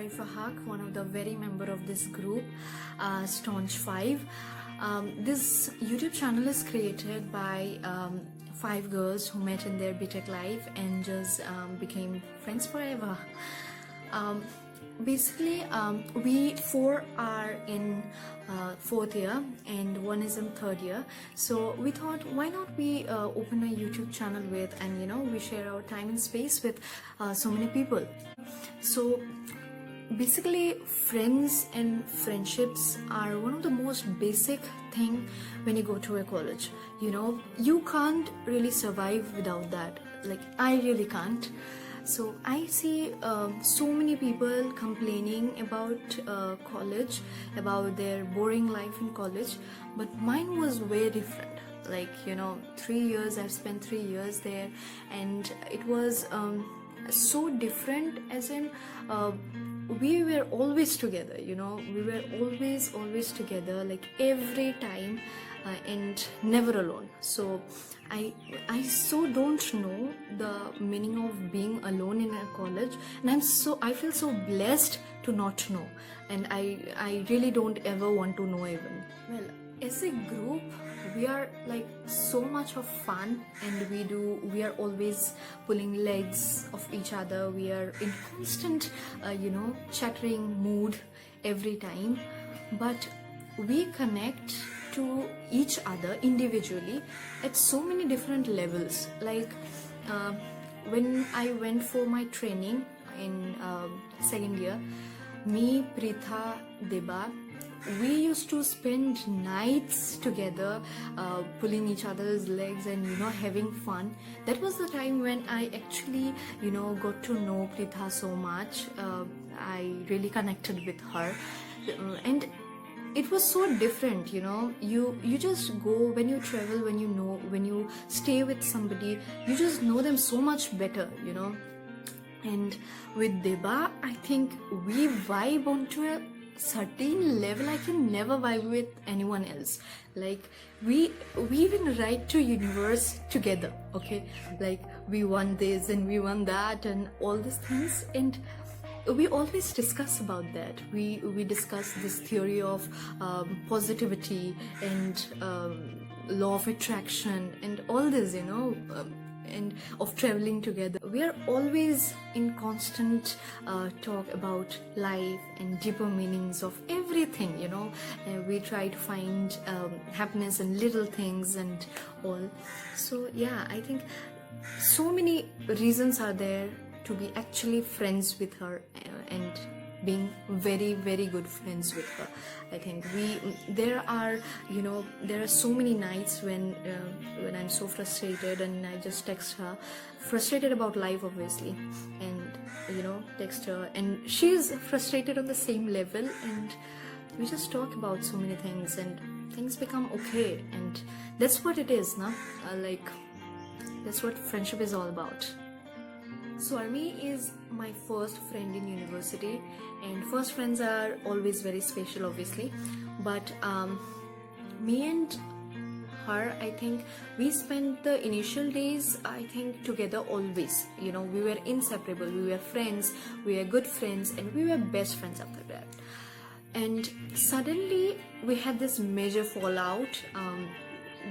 Arifa Haq, one of the very member of this group, Staunch 5. This YouTube channel is created by 5 girls who met in their BTech life and just became friends forever. Basically, we 4 are in 4th year and 1 is in 3rd year. So we thought, why not we open a YouTube channel with, and we share our time and space with so many people. So basically, friends and friendships are one of the most basic thing when you go to a college. You can't really survive without that. Like, I really can't. So I see so many people complaining about college, about their boring life in college, but mine was way different. Like, 3 years, I've spent 3 years there, and it was so different, as in we were always together, we were always together, like every time, and never alone. So I so don't know the meaning of being alone in a college, and I feel so blessed to not know, and I really don't ever want to know even. Well, as a group, we are like so much of fun, and we are always pulling legs of each other. We are in constant chattering mood every time, but we connect to each other individually at so many different levels. Like when I went for my training in 2nd year, me, Pritha, Deba, we used to spend nights together, pulling each other's legs and having fun. That was the time when I actually got to know Pritha so much. I really connected with her, and it was so different. You just go, when you travel, when you stay with somebody, you just know them so much better. And with Deba, I think we vibe onto a certain level I can never vibe with anyone else. Like, we even ride to universe together, okay? Like, we won this and we won that and all these things, and we always discuss about that. We discuss this theory of positivity and law of attraction and all this, and of traveling together. We are always in constant talk about life and deeper meanings of everything, we try to find happiness in little things and all. So yeah, I think so many reasons are there to be actually friends with her and being very, very good friends with her. I think there are so many nights when I'm so frustrated and I just text her, frustrated about life obviously, and text her, and she's frustrated on the same level, and we just talk about so many things and things become okay. And that's what it is, no? That's what friendship is all about. Swarmi is my first friend in university, and first friends are always very special obviously, but me and her, I think we spent the initial days, I think, together always. We were inseparable, we were friends, we were good friends, and we were best friends after that. And suddenly we had this major fallout.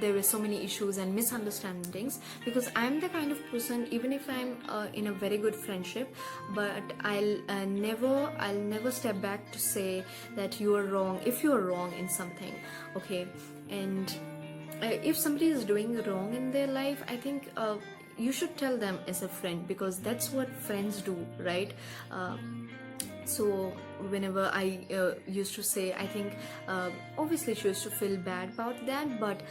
There were so many issues and misunderstandings, because I'm the kind of person, even if I'm in a very good friendship, but I'll never step back to say that you are wrong if you are wrong in something, okay? And if somebody is doing wrong in their life, I think you should tell them as a friend, because that's what friends do, right? So whenever I used to say, I think obviously she used to feel bad about that, but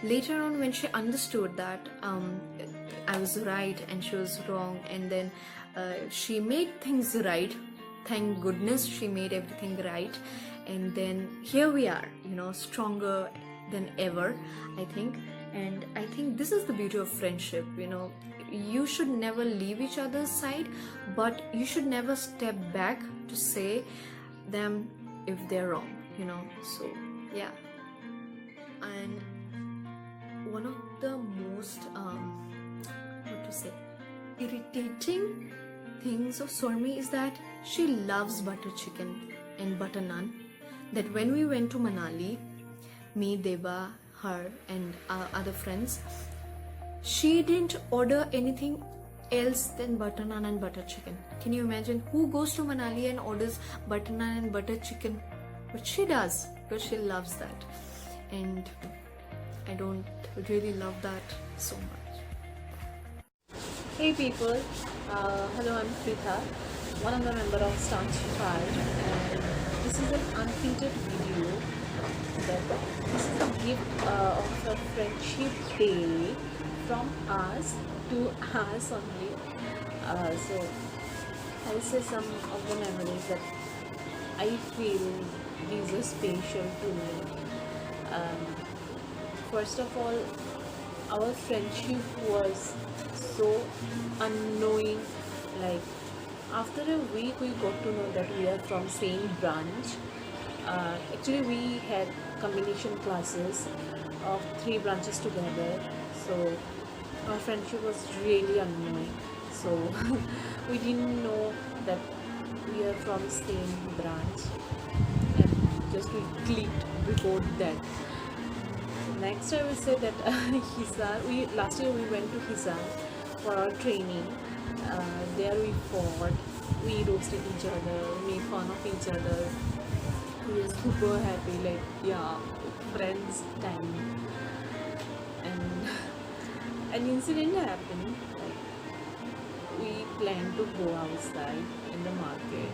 later on when she understood that I was right and she was wrong, and then she made things right, thank goodness she made everything right, and then here we are, stronger than ever, I think. And I think this is the beauty of friendship. You should never leave each other's side, but you should never step back to say them if they're wrong, so yeah. And one of the most irritating things of Swarmi is that she loves butter chicken and butter naan. That when we went to Manali, me, Deba, her, and our other friends, she didn't order anything else than butter naan and butter chicken. Can you imagine who goes to Manali and orders butter naan and butter chicken? But she does because she loves that, and I don't really love that so much. Hey people, hello, I'm Pritha, one of the member of Staunch Tribe, and this is an unfiltered video. This is a gift of a friendship day from us to us only. So I'll say some of the memories that I feel these are special to me. Um, First of all, our friendship was so unknowing. Like after a week, we got to know that we are from same branch. Actually, we had combination classes of 3 branches together. So our friendship was really unknowing. So we didn't know that we are from same branch, and just we clicked before that. Next, I will say that Hisar. Last year we went to Hisar for our training. There we fought, we roasted each other, made fun of each other. We were super happy, like yeah, friends time. And an incident happened. Like we planned to go outside in the market,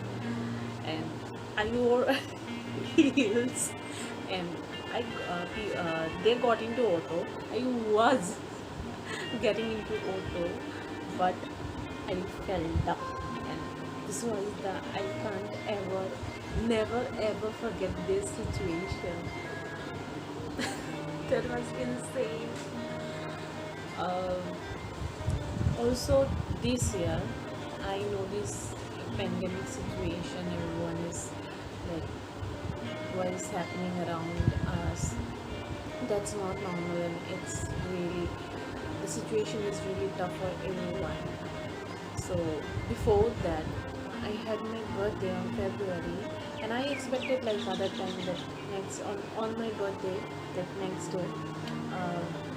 and I wore heels, and they got into auto. I was getting into auto, but I fell down, and this was the I can't ever, never ever forget this situation. That was insane. Um, Also, this year, I know this pandemic situation. Everyone is like, what is happening around us? That's not normal, and it's really, the situation is really tough for everyone. So before that, I had my birthday on February, and I expected like other time that on my birthday, that next day,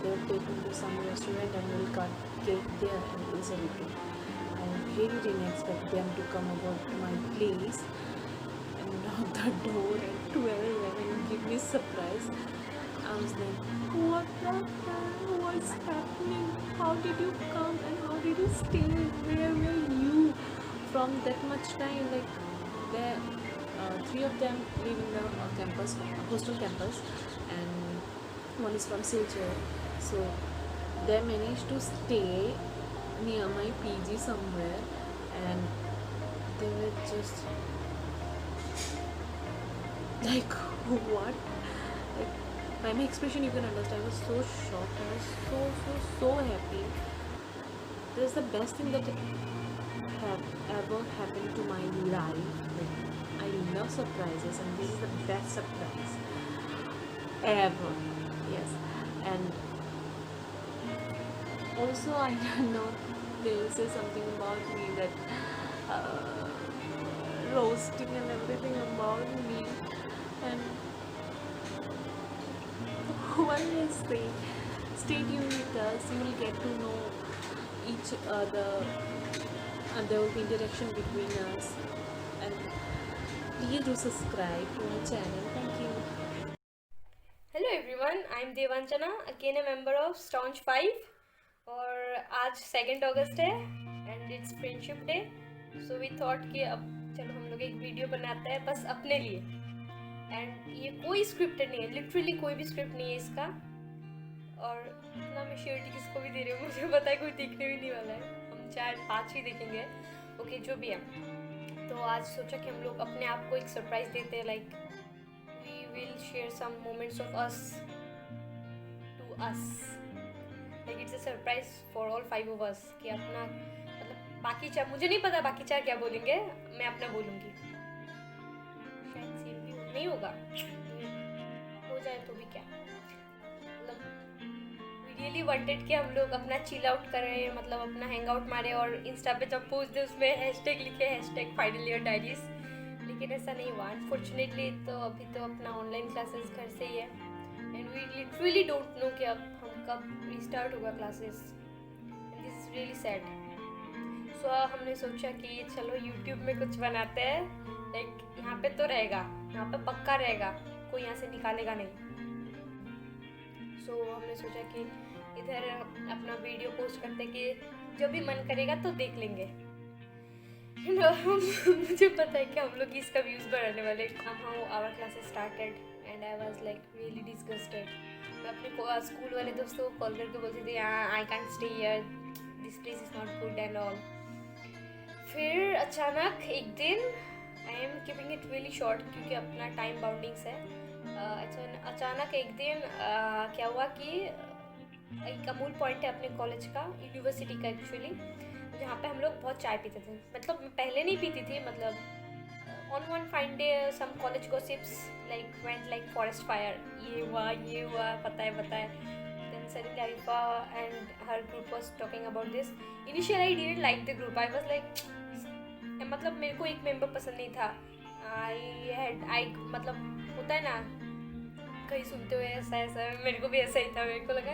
they'll take me to some restaurant and we'll cut cake there and we'll celebrate. I really didn't expect them to come over to my place and knock the door at 12 and give me surprise. I was like, what the hell? What's happening? How did you come and how did you stay? Where were you from that much time? Like, there, 3 of them live in the campus, hostel campus, and one is from Silchar. So they managed to stay near my PG somewhere, and they were just like, what? Like, by my expression, you can understand. I was so shocked. I was so happy. This is the best thing that have ever happened to my life. Like, I love surprises, and this is the best surprise ever. Yes, and also I don't know. They will say something about me that roasting and everything about me, and what I say, stay tuned with us. You will get to know each other, and there will be interaction between us. And please do subscribe to our channel. Thank you. Hello everyone, I am Devanjana, again a member of staunch 5। और आज 2 अगस्त है and it's friendship day. So we thought कि अब चलो हम लोग एक वीडियो बनाते हैं बस अपने लिए। एंड ये कोई स्क्रिप्टेड नहीं है, लिटरली कोई भी स्क्रिप्ट नहीं है इसका। और इतना मैं श्योरिटी किसको भी दे रही हूँ, मुझे पता है कोई देखने भी नहीं वाला है। हम 4-5 ही देखेंगे, ओके जो भी है। तो आज सोचा कि हम लोग अपने आप को एक सरप्राइज देते हैं, like we'll share some moments of us to us, like it's a surprise for all 5 of us कि अपना मतलब बाकी 4, मुझे नहीं पता बाकी 4 क्या बोलेंगे, मैं अपना बोलूँगी। शायद सेम भी नहीं होगा, हो जाए तो भी क्या, मतलब we रियली वांटेड कि हम लोग अपना चिल आउट करें, मतलब अपना हैंग आउट मारे और इंस्टा पे जब पोस्ट दे उसमें हैशटैग लिखे #फाइनल ईयर डायरीज, लेकिन ऐसा नहीं हुआ अनफॉर्चुनेटली। तो अभी तो अपना ऑनलाइन क्लासेस घर से ही है and we literally don't know कि अब हम कब रिस्टार्ट होगा classes, this is really sad. So हमने सोचा कि चलो यूट्यूब में कुछ बनाते हैं, लाइक यहाँ पे तो रहेगा, यहाँ पे पक्का रहेगा, कोई यहाँ से निकालेगा नहीं। सो हमने सोचा कि इधर अपना वीडियो पोस्ट करते कि जब भी मन करेगा तो देख लेंगे। मुझे पता है कि हम लोग इसका व्यूज़ बढ़ाने वाले। somehow our classes started and I was like really disgusted. मैं अपने स्कूल वाले दोस्तों को कॉल करके बोलती थी I can't stay here, this place is not good and all. फिर अचानक एक दिन, I am keeping it really short क्योंकि अपना टाइम बाउंडिंग्स है, अचानक एक दिन क्या हुआ कि एक अमूल पॉइंट है अपने कॉलेज का, यूनिवर्सिटी का एक्चुअली, जहाँ पे हम लोग बहुत चाय पीते थे। मतलब मैं पहले नहीं पीती थी, मतलब on one fine day some college gossips like went like forest fire, ये हुआ पता है। Then suddenly Arifa and her group was talking about this. Initially I didn't like the group. I was like, मतलब मेरे को एक member पसंद नहीं था। आई मतलब होता है ना कहीं सुनते हुए ऐसा, मेरे को भी ऐसा ही था, मेरे को लगा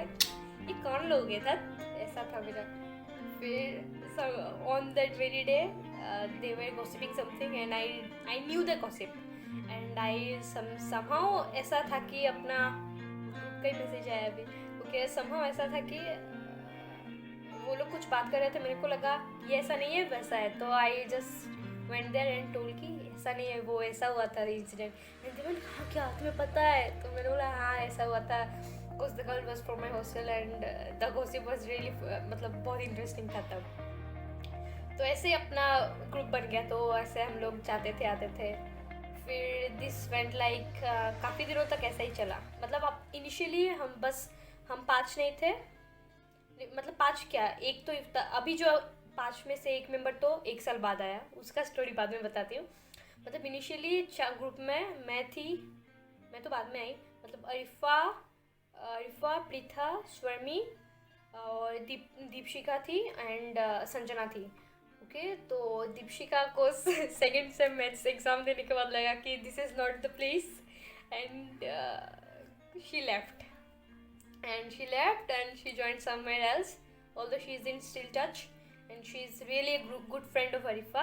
ये कौन लोग है था, ऐसा था मेरा। फिर on that very day they were gossiping something and I knew the gossip and I somehow ऐसा था कि अपना ग्रुप का ही मैसेज आया अभी, ओके somehow ऐसा था कि वो लोग कुछ बात कर रहे थे, मेरे को लगा ये ऐसा नहीं है वैसा है, तो I just went there and told कि ऐसा नहीं है, वो ऐसा हुआ था इंसिडेंट। एंड दे वेंट हाँ क्या तुम्हें पता है, तो मैंने बोला हाँ ऐसा हुआ था, because the girl was from my hostel and the gossip was really मतलब बहुत इंटरेस्टिंग था तब। तो ऐसे अपना ग्रुप बन गया, तो ऐसे हम लोग जाते थे आते थे। फिर दिस वेंट लाइक काफ़ी दिनों तक ऐसा ही चला। मतलब अब इनिशियली हम 5 नहीं थे, मतलब 5 क्या, एक तो अभी जो 5 में से एक मेंबर तो 1 साल बाद आया, उसका स्टोरी बाद में बताती हूँ। मतलब इनिशियली ग्रुप में मैं तो बाद में आई, मतलब अरिफा, प्रीथा, स्वर्मी और दीपशिका थी एंड संजना थी, ओके। तो दीपशिका को सेकेंड सेम मैथ्स एग्ज़ाम देने के बाद लगा कि this is not the place and she left and she joined somewhere else, although she is in still touch and she is really a good friend of Arifa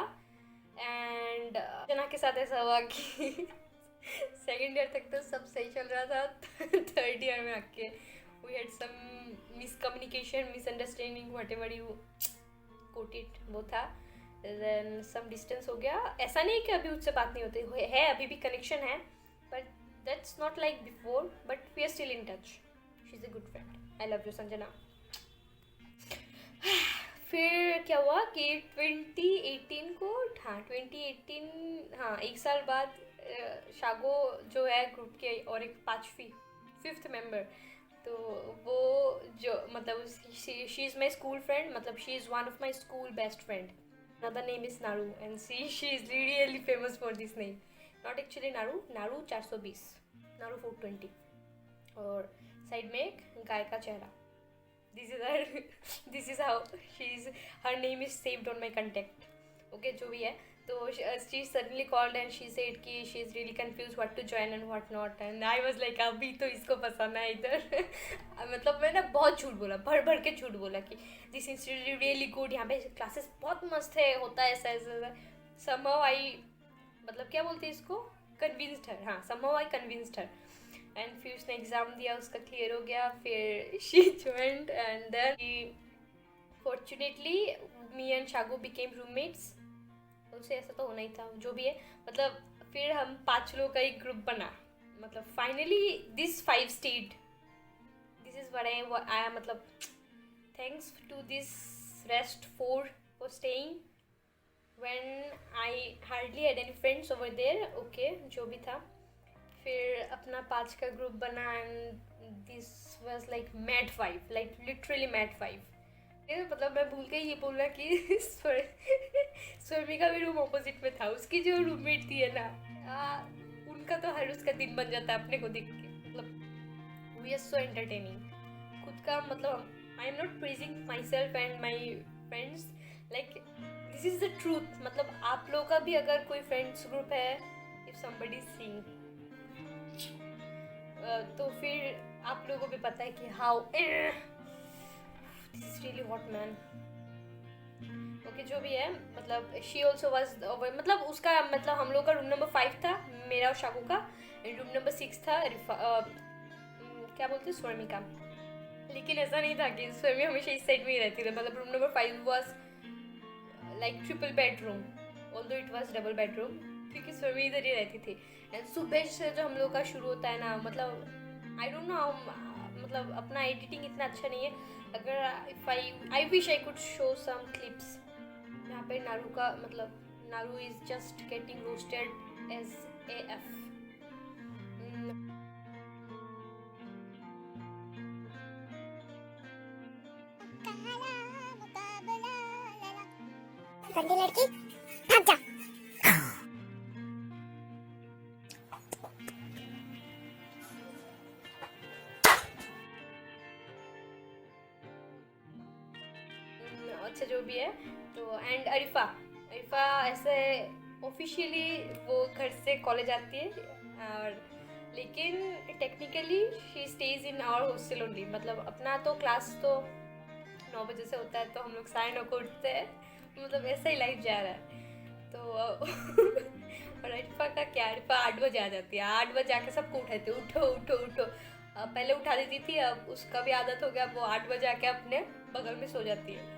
and जना के साथ ऐसा हुआ कि सेकेंड ईयर तक तो सब सही चल रहा था, थर्ड ईयर में आके we had some miscommunication, misunderstanding, whatever you quote it, वो था। then some distance हो गया। ऐसा नहीं कि अभी उससे बात नहीं होती है, अभी भी कनेक्शन है, but that's not like before, but we are still in touch. She's a good friend. I love you Sanjana. फिर क्या हुआ कि 2018 हाँ 1 साल बाद शागो जो है ग्रुप के और एक 5th मेंबर, तो वो जो मतलब she is my school friend, मतलब she is one of my school best friend. Another name is Naru and she is really famous for this name. Not actually Naru 420, Naru 420 और side में एक गाय का चेहरा। This is how her name is saved on my contact, okay जो भी है। तो she suddenly called and she said कि she is really confused what to join and what not, and I was like अभी तो इसको पसंद है इधर। मतलब मैंने बहुत झूठ बोला, भर के झूठ बोला कि दिस इंस्टीट्यूट रियली गुड, यहाँ पे क्लासेस बहुत मस्त है, होता है ऐसा। somehow आई मतलब क्या बोलते हैं इसको, कन्विंस्ड हर, हाँ somehow I convinced her. And फिर उसने एग्ज़ाम दिया, उसका क्लियर हो गया, फिर she joined and then fortunately me and Shago became roommates. उससे ऐसा तो होना ही था, जो भी है। मतलब फिर हम 5 लोग का एक ग्रुप बना, मतलब finally this 5 stayed, this is what I मतलब thanks to this rest 4 for staying when I hardly had any friends over there, okay जो भी था। फिर अपना 5 का ग्रुप बना and this was like mad 5, like literally mad 5। मतलब मैं भूल गई ये बोलना कि स्वर्मी का भी रूम ऑपोजिट में था, उसकी जो रूममेट थी है ना, उनका तो हर उसका दिन बन जाता है अपने को देख के। मतलब वी आर सो एंटरटेनिंग, खुद का मतलब I am not praising my self and my friends, like this is the truth. मतलब आप लोगों का भी अगर कोई फ्रेंड्स ग्रुप है, इफ समबडी सिंग, तो फिर आप लोगों को भी पता है कि how this is really hot man. Okay, जो भी है, मतलब शी ऑल्सो वॉज, मतलब उसका मतलब हम लोग का रूम नंबर 5 था, मेरा और शाकू का, एंड रूम नंबर 6 था क्या बोलते हैं, स्वर्मिका। लेकिन ऐसा नहीं था कि स्वर्मी हमेशा इस साइड में ही रहती थी। मतलब room number 5 was like triple bedroom, although it was double bedroom, क्योंकि स्वर्मी इधर ही रहती थी। एंड सुबह से जो हम लोग का शुरू होता है ना, मतलब आई डोंट नो, मतलब अपना एडिटिंग इतना अच्छा नहीं है। अगर if I wish I could show some clips यहाँ पे नारू का, मतलब Naru is just getting roasted as AF। गंदी लड़की, भाग जा। अच्छा, जो भी है, तो एंड अरिफा ऐसे ऑफिशियली वो घर से कॉलेज आती है, और लेकिन technically she stays in our hostel only. मतलब अपना तो क्लास तो 9 बजे से होता है, तो हम लोग 9:30 को उठते हैं, मतलब ऐसा ही लाइफ जा रहा है। तो और अरिफा का क्या, अरिफा 8 बजे आ जाती है, 8 बजे आके सबको उठाते, उठो उठो उठो। पहले उठा देती थी, अब उसका भी आदत हो गया, वो 8 बजे आके अपने बगल में सो जाती है।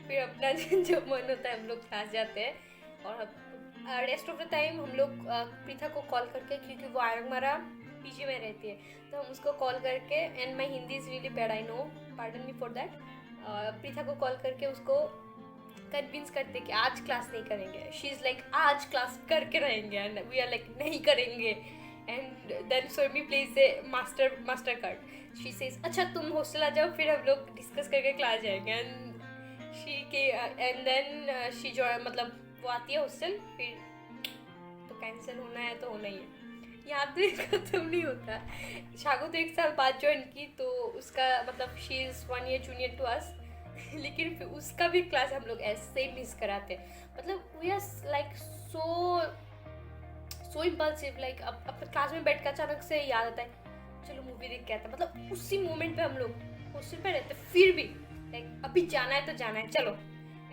फिर अपना जब मन होता है हम लोग क्लास जाते हैं, और रेस्ट ऑफ द टाइम हम लोग प्रीथा को कॉल करके, क्योंकि वो आयरमारा पीजी में रहती है, तो हम उसको कॉल करके, and my Hindi is really bad, I know, pardon me for that. Preetha को कॉल करके उसको कन्विंस करते कि आज क्लास नहीं करेंगे। शी इज़ लाइक आज क्लास करके रहेंगे, एंड वी आर लाइक नहीं करेंगे। And then Swarmi plays a master card. She says अच्छा तुम हॉस्टल आ जाओ, फिर हम लोग डिस्कस करके क्लास जाएंगे। एंड देन शी जो मतलब वो आती है हॉस्टल, फिर तो कैंसिल होना है तो होना ही है। यहाँ तो खत्म नहीं होता। शागो तो 1 साल बाद ज्वाइन की, तो उसका मतलब she is 1 year junior to us, लेकिन फिर उसका भी क्लास हम लोग ऐसे ही मिस कराते हैं। मतलब we are like so impulsive, like अब क्लास में बैठ कर अचानक से याद आता है चलो मूवी देख के आते हैं। मतलब उसी मोमेंट पे हम लोग हॉस्टल पे रहते, फिर भी लाइक अभी जाना है तो जाना है, चलो।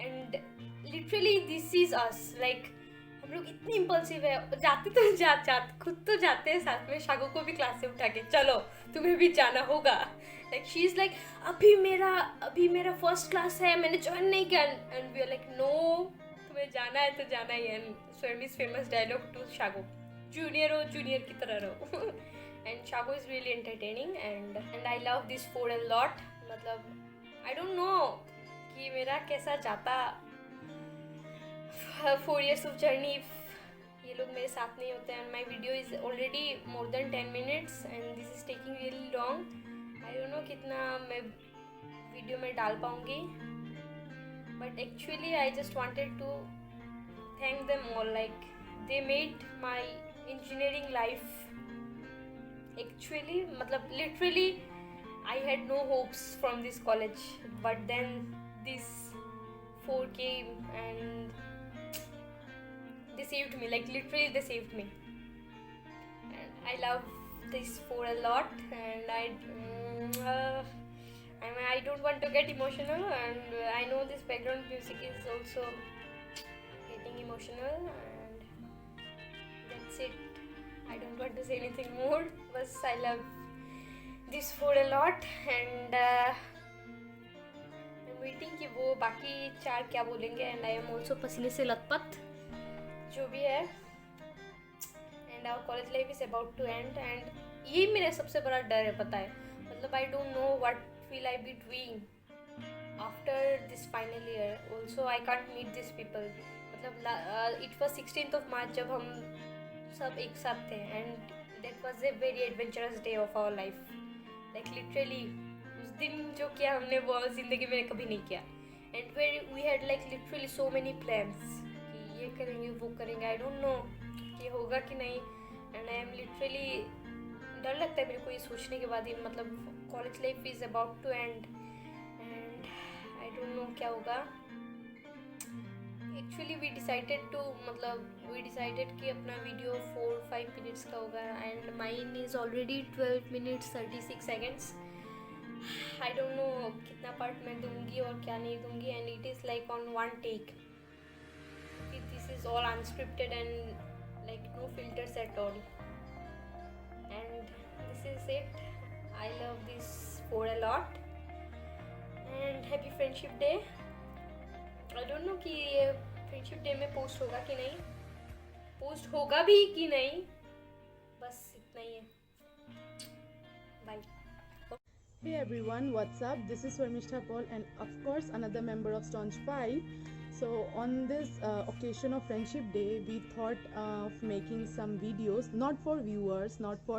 And literally this is us, like हम लोग इतने इम्पल्सिव है, जाते तो जाते खुद तो जाते हैं साथ में, शागो को भी क्लास से उठा के चलो तुम्हें भी जाना होगा। लाइक शी इज़ लाइक अभी मेरा फर्स्ट क्लास है, मैंने ज्वाइन नहीं किया। And we are like no, तुम्हें जाना है तो जाना ही। And Swarmi's famous dialogue to Shago, junior हो जूनियर की तरह रहो। And Shago is really entertaining, and I love this food a lot. मतलब आई डोंट नो कि मेरा कैसा जाता 4 years of journey if ये लोग मेरे साथ नहीं होते। And my video is already more than 10 minutes and this is taking really long. I don't know कितना मैं वीडियो में डाल पाऊँगी, but actually I just wanted to thank them all, like they made my engineering life actually, मतलब literally I had no hopes from this college, but then this 4 came and they saved me, like literally they saved me. And I love this 4 a lot, and I don't want to get emotional, and I know this background music is also getting emotional, and that's it. I don't want to say anything more, but I love this food a lot, and I'm waiting कि वो बाकी 4 क्या बोलेंगे। and I am also पसीने से लथपथ, जो भी है। and our college life is about to end, and ये मेरा सबसे बड़ा डर है, पता है। मतलब I don't know what will I be doing after this final year. Also I can't meet these people. मतलब it was 16th of March जब हम सब एक साथ थे, and that was a very adventurous day of our life. Like literally उस दिन जो किया हमने वो ज़िंदगी में कभी नहीं किया। And where we had like literally so many plans कि ये करेंगे वो करेंगे, I don't know कि होगा कि नहीं। And I am literally डर लगता है मेरे को ये सोचने के बाद ही, मतलब college life is about to end and I don't know क्या होगा. एक्चुअली वी डिसाइडेड कि अपना वीडियो 4-5 मिनट्स का होगा and mine is already 12 minutes 36 seconds. I don't know कितना पार्ट मैं दूंगी और क्या नहीं दूंगी and it is like on one take. This is all unscripted and like no filters at all and this is it. I love this for a lot and happy friendship day. I don't know कि ये friendship day में post होगा कि नहीं, post होगा भी कि नहीं, बस इतना ही है. Bye. Hey everyone, what's up? This is Swarmishta Paul and of course another member of Staunch 5. So on this occasion of Friendship Day, we thought of making some videos, not for viewers, not for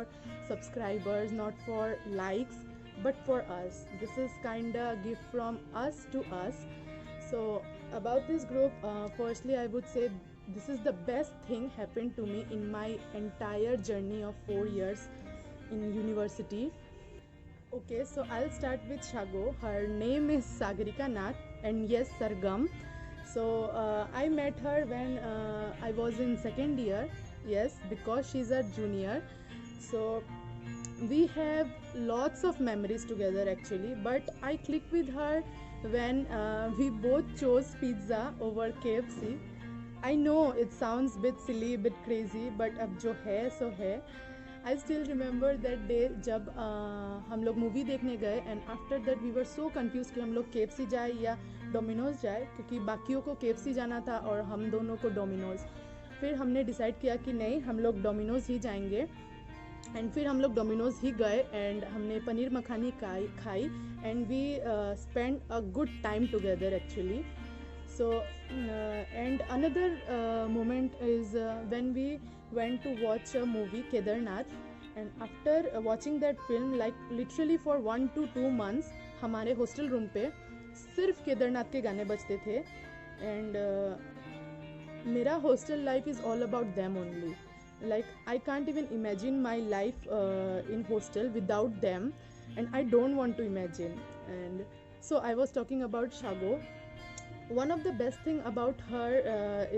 subscribers, not for likes, but for us. This is kinda a gift from us to us. So about this group, firstly I would say this is the best thing happened to me in my entire journey of 4 years in university. Okay, so I'll start with Shago. Her name is Sagarika Nath and yes, Sargam. So I met her when I was in second year. Yes, because she's a junior. So we have lots of memories together actually. But I clicked with her when we both chose pizza over KFC. I know it sounds bit silly, bit crazy, but अब जो है सो है. I still remember that day जब हम लोग movie देखने गए and after that we were so confuse कि हम लोग KFC जाए या डोमिनोज़ जाए, क्योंकि बाकियों को KFC जाना था और हम दोनों को डोमिनोज़. फिर हमने डिसाइड किया कि नहीं, हम लोग डोमिनोज़ ही जाएंगे एंड फिर हम लोग डोमिनोज़ ही गए एंड हमने पनीर मखानी खाई and we spend a good time together actually. So and another moment is when we went to watch a movie Kedarnath and after watching that film like literally for 1 to 2 months हमारे hostel room पे सिर्फ केदारनाथ के गाने बजते थे and मेरा hostel life is all about them only. Like I can't even imagine my life in hostel without them and I don't want to imagine. And so I was talking about Shago. One of the best thing about her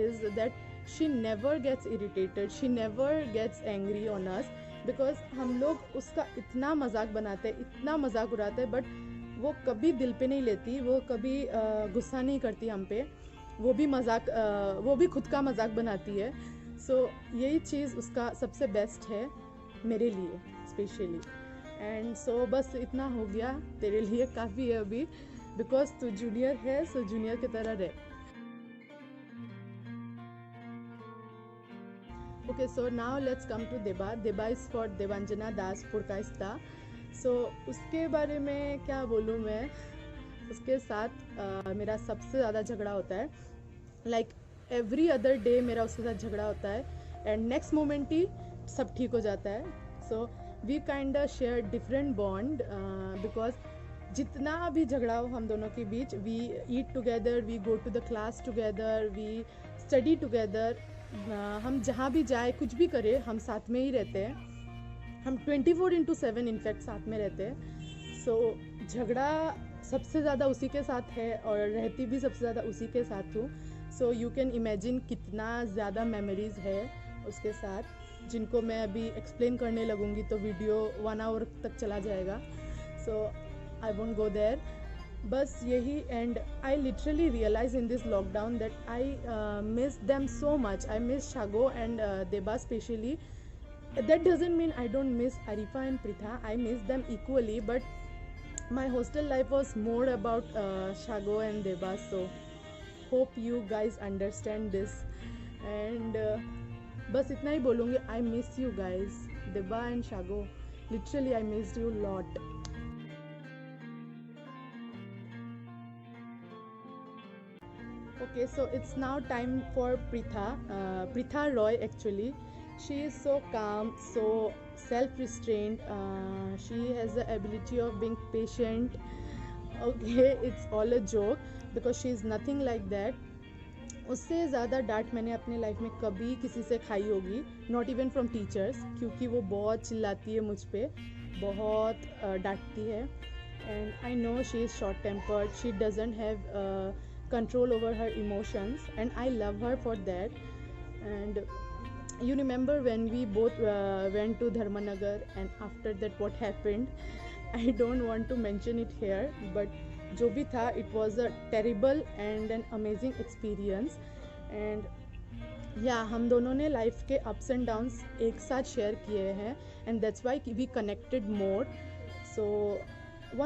is that she never gets irritated, she never gets angry on us because हम लोग उसका इतना मजाक बनाते हैं, इतना मजाक उड़ाते हैं, बट वो कभी दिल पे नहीं लेती, वो कभी गुस्सा नहीं करती हम पे, वो भी खुद का मजाक बनाती है. सो यही चीज़ उसका सबसे बेस्ट है मेरे लिए स्पेशली. एंड सो बस इतना हो गया, तेरे लिए काफ़ी है अभी बिकॉज तू जूनियर है, सो जूनियर की तरह रहे. Okay, so now let's come to Deba. Deba is for Devanjana दास पुरकाइस्ता. सो उसके बारे में क्या बोलूँ मैं, उसके साथ मेरा सबसे ज़्यादा झगड़ा होता है. लाइक एवरी अदर डे मेरा उसके साथ झगड़ा होता है एंड नेक्स्ट मोमेंट ही सब ठीक हो जाता है. So we kind share different bond because जितना भी झगड़ा हो हम दोनों के बीच, we eat together, we go to the class together, we study together. हम जहाँ भी जाए, कुछ भी करें, हम साथ में ही रहते हैं. हम 24/7 इनफैक्ट साथ में रहते हैं. सो झगड़ा सबसे ज़्यादा उसी के साथ है और रहती भी सबसे ज़्यादा उसी के साथ हूँ. सो यू कैन इमेजिन कितना ज़्यादा मेमोरीज़ है उसके साथ, जिनको मैं अभी एक्सप्लेन करने लगूँगी तो वीडियो 1 आवर तक चला जाएगा. सो I won't go there. बस यही. and I literally realized in this lockdown that I miss them so much. I miss Shago and Deba especially. That doesn't mean I don't miss Arifa and Pritha. I miss them equally, but my hostel life was more about Shago and Deba. So hope you guys understand this. and बस इतना ही बोलूँगी. I miss you guys, Deba and Shago. Literally I missed you a lot. Okay, so it's now time for Pritha Roy actually. She is so calm, so self-restrained. She has the ability of being patient. Okay, it's all a joke because she is nothing like that. उससे ज़्यादा डांट मैंने अपने life में कभी किसी से खाई होगी, नॉट इवन फ्रॉम टीचर्स, क्योंकि वो बहुत चिल्लाती है मुझ पे बहुत डांटती है, and I know she is short tempered, she doesn't have control over her emotions, and I love her for that. And you remember when we both went to Dharmanagar, and after that what happened? I don't want to mention it here, but जो भी था, it was a terrible and an amazing experience. And yeah, हम दोनों ने life के ups and downs एक साथ share किए हैं, and that's why we connected more. So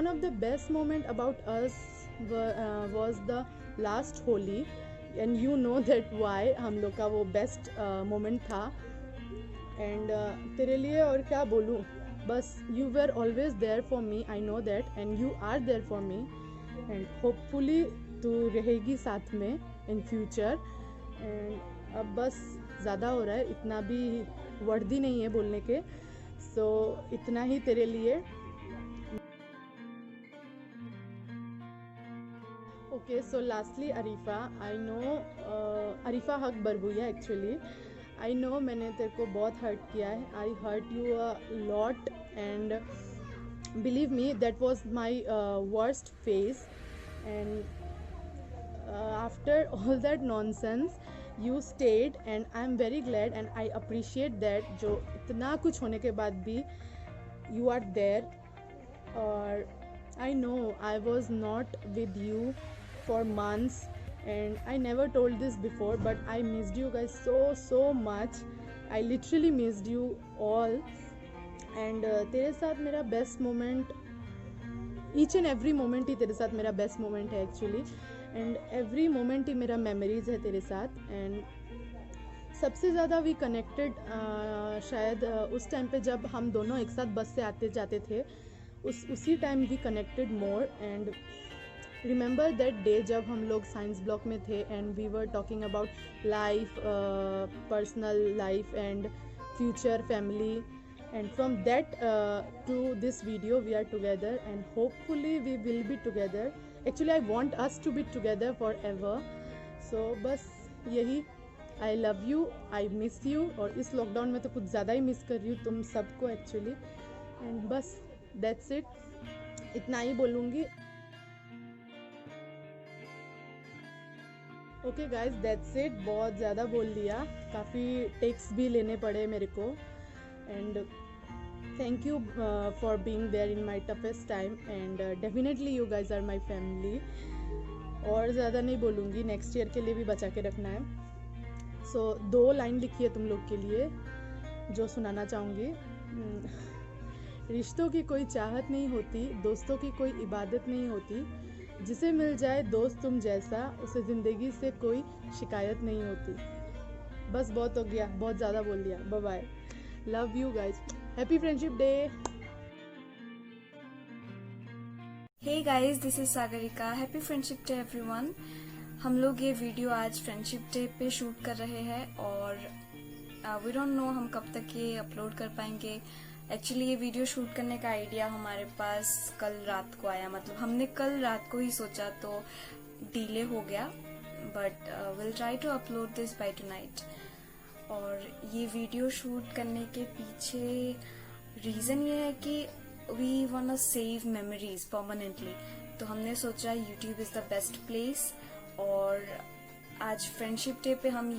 one of the best moment about us was the last Holi, and you know that why हम लोग का वो बेस्ट मोमेंट था. एंड तेरे लिए और क्या बोलूँ, बस you were always there for me, I know that, and you are there for me, and hopefully तू रहेगी साथ में इन फ्यूचर. एंड अब बस ज़्यादा हो रहा है, इतना भी वर्दी नहीं है बोलने के, सो इतना ही तेरे लिए. Okay, so lastly Arifa, I know Arifa हक बरबुया actually. I know मैंने तेरे को बहुत hurt किया है. I hurt you a lot, and believe me, that was my worst phase. And after all that nonsense, you stayed, and I'm very glad, and I appreciate that. जो इतना कुछ होने के बाद भी you are there. और I know I was not with you for months, and I never told this before, but I missed you guys so much. I literally missed you all. And तेरे साथ मेरा best moment, each and every moment ही तेरे साथ मेरा best moment है actually, and every moment ही मेरा मेमोरीज है तेरे साथ. एंड सबसे ज़्यादा वी कनेक्टेड शायद उस टाइम पे जब हम दोनों एक साथ बस से आते जाते थे, उसी time we connected more. And remember that day जब हम लोग साइंस ब्लॉक में थे, and we were talking about life, personal life and future, family, and from that to this video we are together, and hopefully we will be together. Actually I want us to be together forever. So बस यही, I love you, I miss you, और इस lockdown में तो कुछ ज़्यादा ही miss कर रही हूँ तुम सबको एक्चुअली. एंड बस दैट्स इट, इतना ही बोलूँगी. Okay guys, that's it. बहुत ज़्यादा बोल लिया, काफ़ी टेक्स भी लेने पड़े मेरे को. And thank you for being there in my toughest time, and definitely you guys are my family. और ज़्यादा नहीं बोलूँगी, नेक्स्ट ईयर के लिए भी बचा के रखना है. सो 2 लाइन लिखी है तुम लोग के लिए जो सुनाना चाहूँगी. रिश्तों की कोई चाहत नहीं होती, दोस्तों की कोई इबादत नहीं होती, जिसे मिल जाए दोस्त तुम जैसा, उसे ज़िंदगी से कोई शिकायत नहीं होती. बस बहुत हो गया, बहुत ज़्यादा बोल दिया. Bye bye, love you guys, happy friendship day. Hey guys, this is Sagarika. Happy Friendship Day everyone. हम लोग ये वीडियो आज फ्रेंडशिप डे पे शूट कर रहे हैं, और वी डोंट नो हम कब तक ये अपलोड कर पाएंगे. एक्चुअली ये वीडियो शूट करने का आइडिया हमारे पास कल रात को आया, मतलब हमने कल रात को ही सोचा, तो डिले हो गया, but will try to upload this by tonight. और ये वीडियो शूट करने के पीछे रीज़न ये है कि we want to save memories permanently, तो हमने सोचा YouTube is the best place. और आज फ्रेंडशिप डे पे हम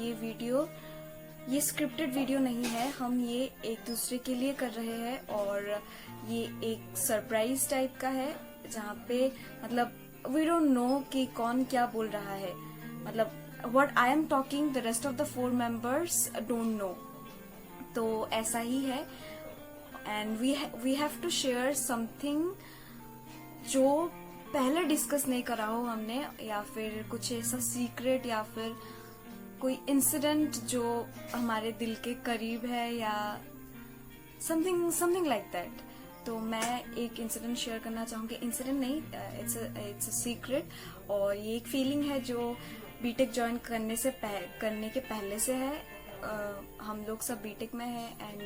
ये स्क्रिप्टेड वीडियो नहीं है, हम ये एक दूसरे के लिए कर रहे हैं, और ये एक सरप्राइज टाइप का है, जहाँ पे मतलब वी डोंट नो कि कौन क्या बोल रहा है, मतलब what I am talking the rest of the 4 members don't know. तो ऐसा ही है, and we have to share something जो पहले डिस्कस नहीं करा हो हमने, या फिर कुछ ऐसा सीक्रेट, या फिर कोई इंसिडेंट जो हमारे दिल के करीब है, या समथिंग लाइक दैट. तो मैं एक इंसिडेंट शेयर करना चाहूँगी. इंसिडेंट नहीं, इट्स अ सीक्रेट, और ये एक फीलिंग है जो बीटेक ज्वाइन करने के पहले से है. हम लोग सब बीटेक में हैं, and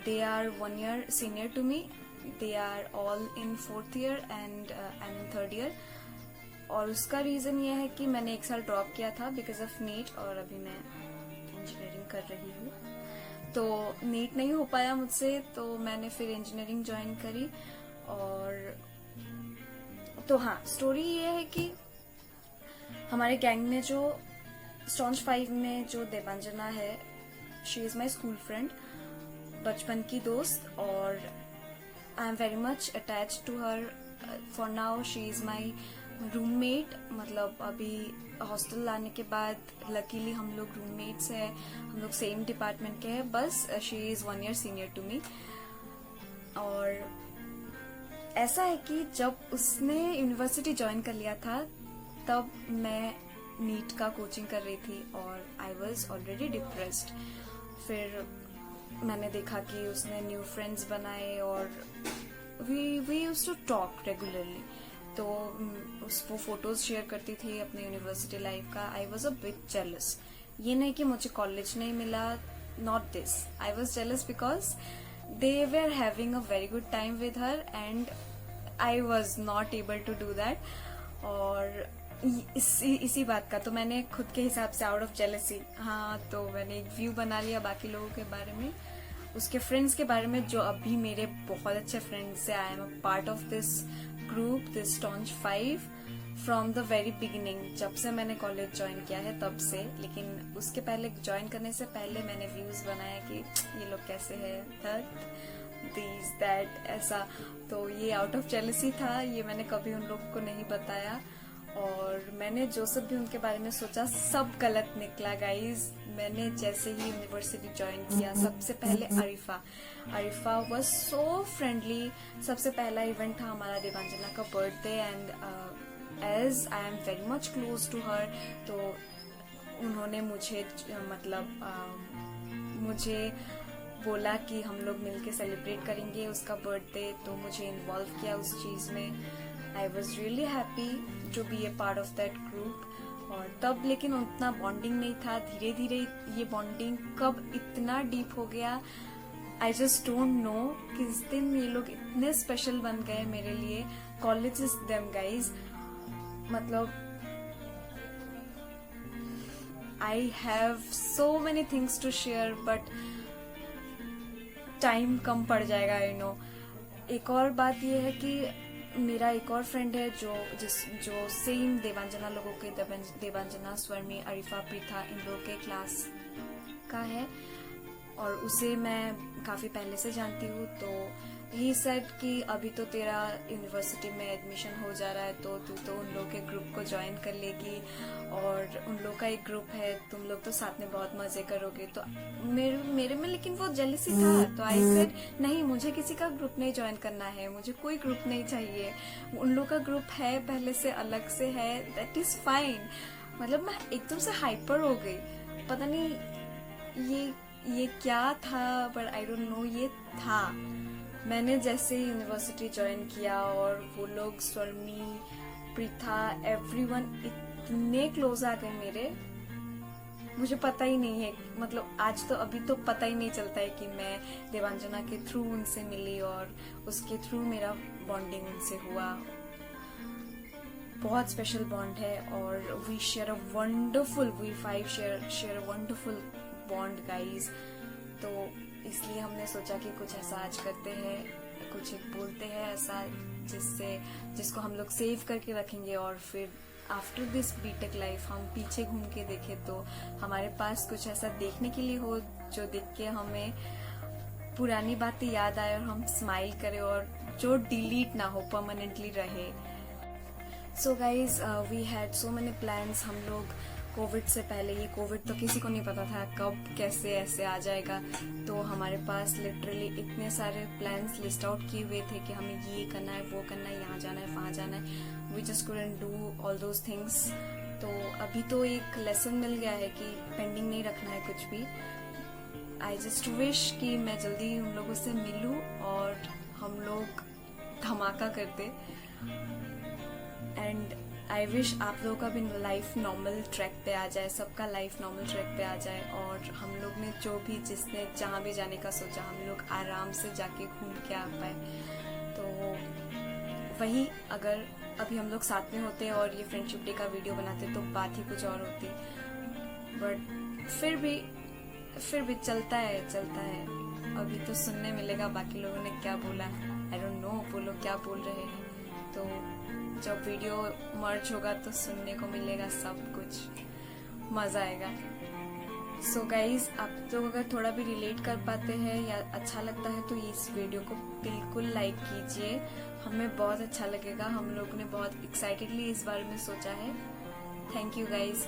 they are 1 year senior to me. They are all in 4th year and I am in 3rd year. और उसका रीज़न ये है कि मैंने 1 साल ड्रॉप किया था बिकॉज ऑफ नीट, और अभी मैं इंजीनियरिंग कर रही हूँ. तो नीट नहीं हो पाया मुझसे, तो मैंने फिर इंजीनियरिंग ज्वाइन करी। और तो हाँ, स्टोरी ये है कि हमारे गैंग में जो स्टॉन्च 5 में जो देवांजना है, she is my school friend, बचपन की दोस्त, और I am very much attach to her. For now she is my roommate, मतलब अभी हॉस्टल आने के बाद लकीली हम लोग रूममेट्स हैं, हम लोग सेम डिपार्टमेंट के हैं, बस she is 1 year senior to me. और ऐसा है कि जब उसने यूनिवर्सिटी ज्वाइन कर लिया था तब मैं नीट का कोचिंग कर रही थी और आई वॉज ऑलरेडी डिप्रेस्ड। फिर मैंने देखा कि उसने न्यू फ्रेंड्स बनाए और we used to talk regularly. तो वो फोटोज शेयर करती थी अपने यूनिवर्सिटी लाइफ का। I was a bit jealous. ये नहीं कि मुझे कॉलेज नहीं मिला, not this, I was jealous because they were having a very good time with her and I was not able to do that। और इसी बात का तो मैंने खुद के हिसाब से आउट ऑफ जेलसी, हाँ, तो मैंने एक व्यू बना लिया बाकी लोगों के बारे में, उसके फ्रेंड्स के बारे में जो अभी मेरे बहुत अच्छे फ्रेंड्स है। I am a part of this group, this staunch 5 from the very beginning, जब से मैंने कॉलेज ज्वाइन किया है तब से। लेकिन उसके पहले, ज्वाइन करने से पहले मैंने व्यूज बनाया कि ये लोग कैसे है, दिस दैट ऐसा। तो ये आउट ऑफ जेलसी था, ये मैंने कभी उन लोग को नहीं बताया। और मैंने जो सब भी उनके बारे में सोचा सब गलत निकला गाइज। मैंने जैसे ही यूनिवर्सिटी ज्वाइन किया, सबसे पहले अरिफा वाज सो फ्रेंडली। सबसे पहला इवेंट था हमारा देवांजना का birthday and as I am very much close to her, तो उन्होंने मुझे मुझे बोला कि हम लोग मिलके सेलिब्रेट करेंगे उसका बर्थडे, तो मुझे इन्वॉल्व किया उस चीज में। I was really happy to be a part of that group. और तब लेकिन उतना बॉन्डिंग नहीं था, धीरे धीरे ये बॉन्डिंग कब इतना डीप हो गया, आई जस्ट डोंट नो। किस दिन ये लोग इतने स्पेशल बन गए मेरे लिए। कॉलेज इज देम गाइज, मतलब I have so many things to share but time कम पड़ जाएगा, आई नो। एक और बात ये है कि मेरा एक और फ्रेंड है जो सेम देवांजना लोगों के, देवांजना, स्वर्मी, अरिफा, प्रीथा, इन लोगों के क्लास का है और उसे मैं काफी पहले से जानती हूँ। तो ही सेड कि अभी तो तेरा यूनिवर्सिटी में एडमिशन हो जा रहा है, तो तू तो उन लोग के ग्रुप को ज्वाइन कर लेगी और उन लोग का एक ग्रुप है, तुम लोग तो साथ में बहुत मजे करोगे। तो मेरे में लेकिन वो जेलसी था, तो आई सेड नहीं, मुझे किसी का ग्रुप नहीं ज्वाइन करना है, मुझे कोई ग्रुप नहीं चाहिए। उन लोग का ग्रुप है पहले से, अलग से है, दैट इज फाइन। मतलब मैं एकदम से हाइपर हो गई, पता नहीं ये क्या था, बट आई डोंट नो, ये था। मैंने जैसे यूनिवर्सिटी ज्वाइन किया और वो लोग, स्वर्मी, प्रीथा, एवरीवन इतने क्लोज आ गए मेरे, मुझे पता ही नहीं है। मतलब आज तो अभी तो पता ही नहीं चलता है कि मैं देवांजना के थ्रू उनसे मिली और उसके थ्रू मेरा बॉन्डिंग उनसे हुआ। बहुत स्पेशल बॉन्ड है और we share a wonderful, we 5 share a wonderful bond guys. तो इसलिए हमने सोचा कि कुछ ऐसा आज करते हैं, कुछ एक बोलते हैं ऐसा जिसको हम लोग सेव करके रखेंगे और फिर आफ्टर दिस बीटेक लाइफ हम पीछे घूम के देखें तो हमारे पास कुछ ऐसा देखने के लिए हो जो देख के हमें पुरानी बातें याद आए और हम स्माइल करें और जो डिलीट ना हो, परमानेंटली रहे। So guys, we had so many plans. हम लोग कोविड से पहले, ये कोविड तो किसी को नहीं पता था कब कैसे ऐसे आ जाएगा, तो हमारे पास लिटरली इतने सारे प्लान्स लिस्ट आउट किए हुए थे कि हमें ये करना है, वो करना है, यहाँ जाना है, वहाँ जाना है। We just couldn't do all those things. तो अभी तो एक लेसन मिल गया है कि पेंडिंग नहीं रखना है कुछ भी। आई जस्ट विश कि मैं जल्दी उन लोगों से मिलूं और हम लोग धमाका करते। एंड आई विश आप लोगों का भी लाइफ नॉर्मल ट्रैक पे आ जाए, सबका लाइफ नॉर्मल ट्रैक पे आ जाए और हम लोग ने जिसने जहाँ भी जाने का सोचा, हम लोग आराम से जाके घूम के आ पाए। तो वही, अगर अभी हम लोग साथ में होते और ये फ्रेंडशिप डे का वीडियो बनाते तो बात ही कुछ और होती। बट फिर भी फिर भी चलता है। अभी तो सुनने मिलेगा बाकी लोगों ने क्या बोला, आई डोंट नो वो लोग क्या बोल रहे हैं। तो जब वीडियो मर्ज होगा तो सुनने को मिलेगा सब कुछ, मजा आएगा। सो गाइज, आप लोग अगर थोड़ा भी रिलेट कर पाते हैं या अच्छा लगता है तो इस वीडियो को बिल्कुल लाइक कीजिए, हमें बहुत अच्छा लगेगा। हम लोग ने बहुत एक्साइटेडली इस बारे में सोचा है। Thank you guys.